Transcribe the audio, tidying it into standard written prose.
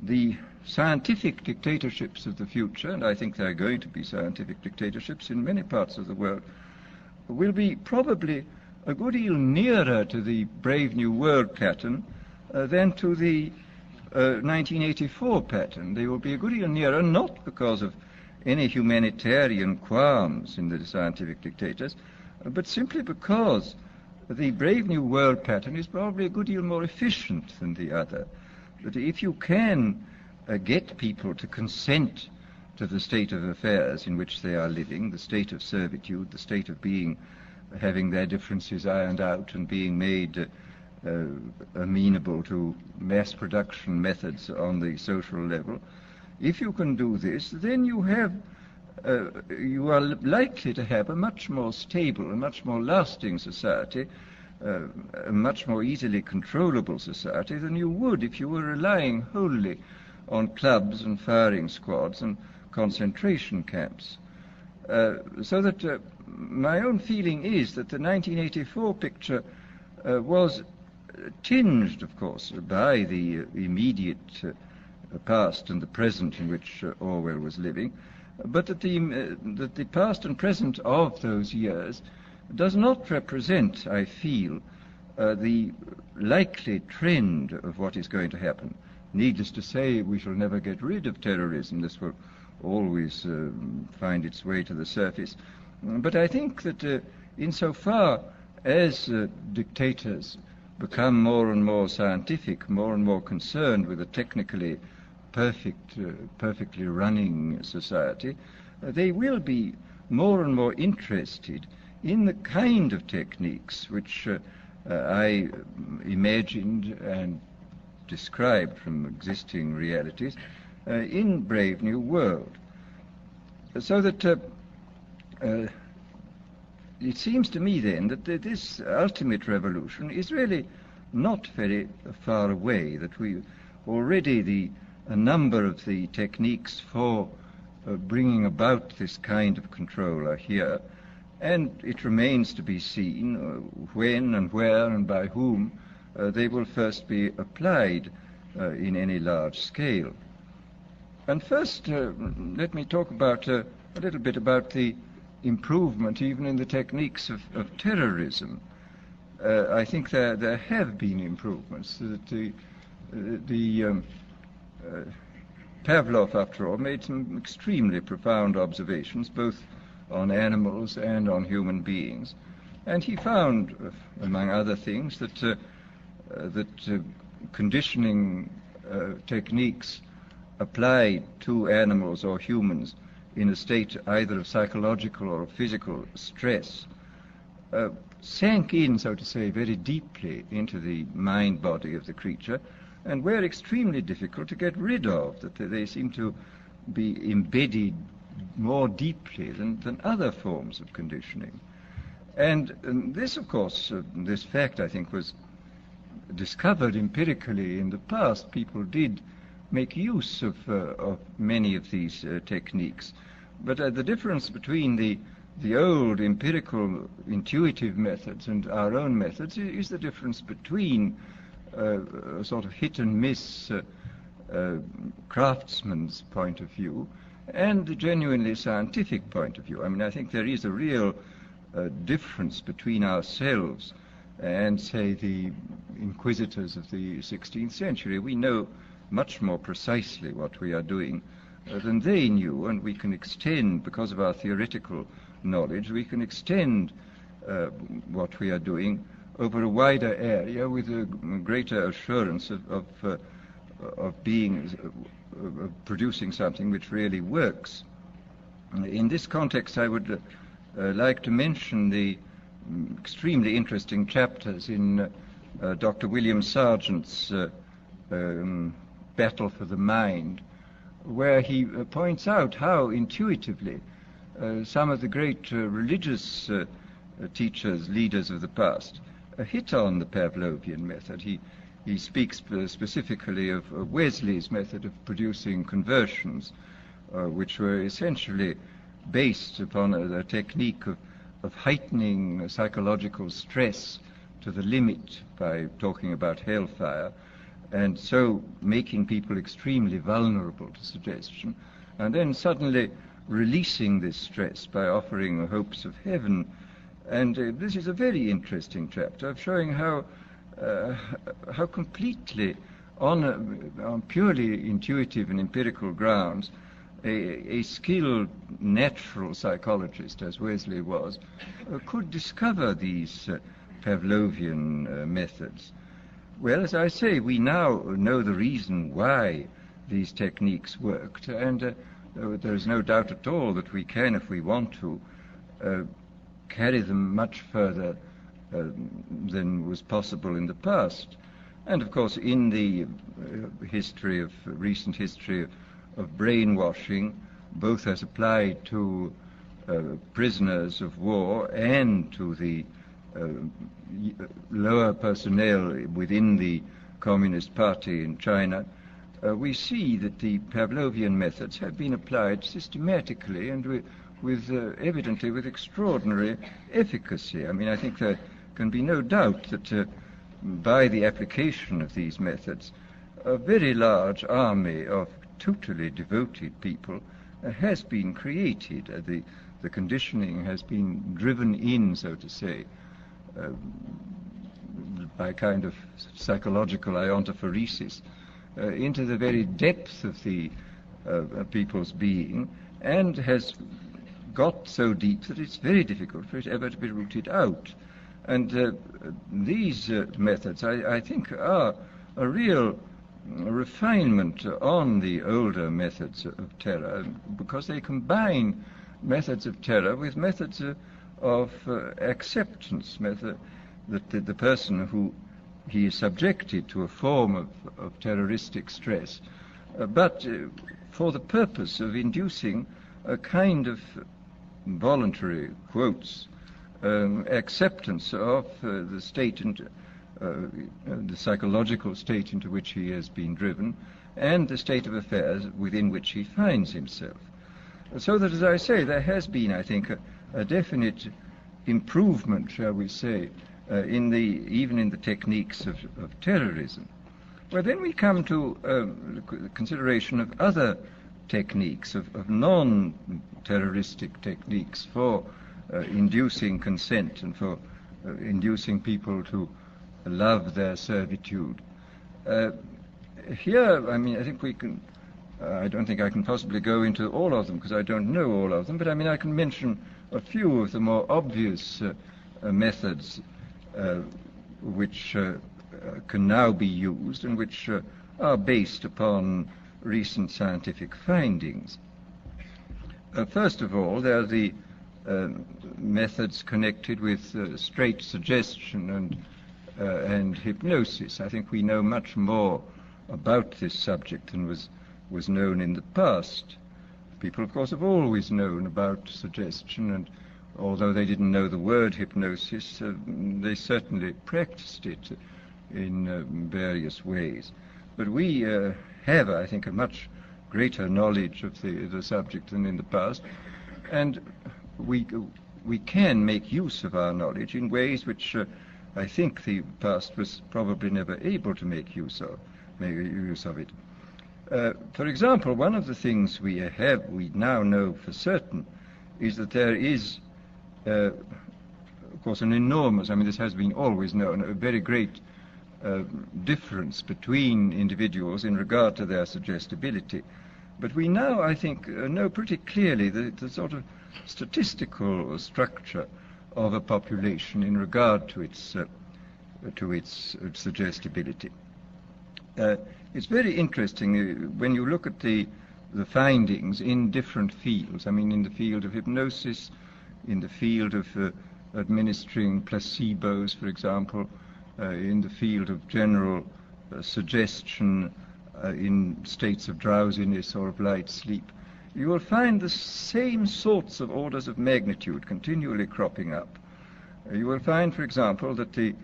the scientific dictatorships of the future, and I think there are going to be scientific dictatorships in many parts of the world, will be probably a good deal nearer to the Brave New World pattern than to the 1984 pattern. They will be a good deal nearer, not because of any humanitarian qualms in the scientific dictators, but simply because the Brave New World pattern is probably a good deal more efficient than the other. That if you can get people to consent to the state of affairs in which they are living, the state of servitude, the state of having their differences ironed out and being made amenable to mass production methods on the social level, if you can do this, then you are likely to have a much more stable, a much more lasting society, a much more easily controllable society than you would if you were relying wholly on clubs and firing squads and concentration camps. So that my own feeling is that the 1984 picture was tinged, of course, by the immediate past and the present in which Orwell was living, but that the past and present of those years does not represent, I feel, the likely trend of what is going to happen. Needless to say, we shall never get rid of terrorism. This will always find its way to the surface. But I think that insofar as dictators become more and more scientific, more and more concerned with a technically perfectly running society, they will be more and more interested in the kind of techniques which I imagined and described from existing realities in Brave New World. So that it seems to me then that this ultimate revolution is really not very far away, that we already a number of the techniques for bringing about this kind of control are here, and it remains to be seen when and where and by whom they will first be applied in any large scale. And first, let me talk about a little bit about the improvement even in the techniques of terrorism. I think there have been improvements. That Pavlov, after all, made some extremely profound observations, both on animals and on human beings, and he found, among other things, that conditioning techniques applied to animals or humans in a state either of psychological or physical stress sank in, so to say, very deeply into the mind body of the creature, and were extremely difficult to get rid of, that they seem to be embedded more deeply than other forms of conditioning. And this, of course, this fact, I think, was discovered empirically in the past. People did make use of many of these techniques. But the difference between the old empirical intuitive methods and our own methods is the difference between a sort of hit and miss craftsman's point of view and the genuinely scientific point of view. I mean, I think there is a real difference between ourselves and, say, the inquisitors of the 16th century. We know much more precisely what we are doing than they knew, and we can extend, because of our theoretical knowledge, we can extend what we are doing over a wider area with a greater assurance of producing something which really works. In this context, I would like to mention the extremely interesting chapters in Dr. William Sargent's Battle for the Mind, where he points out how intuitively some of the great religious teachers, leaders of the past, hit on the Pavlovian method. He speaks specifically of Wesley's method of producing conversions, which were essentially based upon a technique of heightening psychological stress to the limit by talking about hellfire, and so making people extremely vulnerable to suggestion, and then suddenly releasing this stress by offering hopes of heaven. And this is a very interesting chapter of showing how completely, on purely intuitive and empirical grounds, a skilled natural psychologist, as Wesley was, could discover these Pavlovian methods. Well, as I say, we now know the reason why these techniques worked, and there is no doubt at all that we can, if we want to, carry them much further than was possible in the past. And of course, in the recent history of brainwashing, both as applied to prisoners of war and to the lower personnel within the Communist Party in China, we see that the Pavlovian methods have been applied systematically and evidently with extraordinary efficacy. I mean, I think there can be no doubt that by the application of these methods, a very large army of totally devoted people has been created. The conditioning has been driven in, so to say, by kind of psychological iontophoresis into the very depth of the people's being, and has got so deep that it's very difficult for it ever to be rooted out. And these methods, I think, are a real refinement on the older methods of terror, because they combine methods of terror with methods of acceptance, that the person who he is subjected to a form of terroristic stress, but for the purpose of inducing a kind of voluntary, quotes, acceptance of the state and the psychological state into which he has been driven, and the state of affairs within which he finds himself. So that, as I say, there has been, I think, a definite improvement, shall we say, even in the techniques of terrorism. Well, then we come to the consideration of other techniques, of non-terroristic techniques for inducing consent and for inducing people to love their servitude. Here, I mean, I think we can, I don't think I can possibly go into all of them because I don't know all of them, but I mean, I can mention a few of the more obvious methods which can now be used and which are based upon recent scientific findings. First of all, there are the methods connected with straight suggestion and hypnosis. I think we know much more about this subject than was known in the past. People, of course, have always known about suggestion, and although they didn't know the word hypnosis, they certainly practiced it in various ways. But we have, I think, a much greater knowledge of the subject than in the past, and we can make use of our knowledge in ways which I think the past was probably never able to make use of it. For example, one of the things we now know for certain is that there is, of course, an enormous, I mean, this has been always known, a very great difference between individuals in regard to their suggestibility. But we now, I think, know pretty clearly the sort of statistical structure of a population in regard to its suggestibility. It's very interesting when you look at the findings in different fields. I mean, in the field of hypnosis, in the field of administering placebos, for example, in the field of general suggestion in states of drowsiness or of light sleep, you will find the same sorts of orders of magnitude continually cropping up. You will find, for example, that the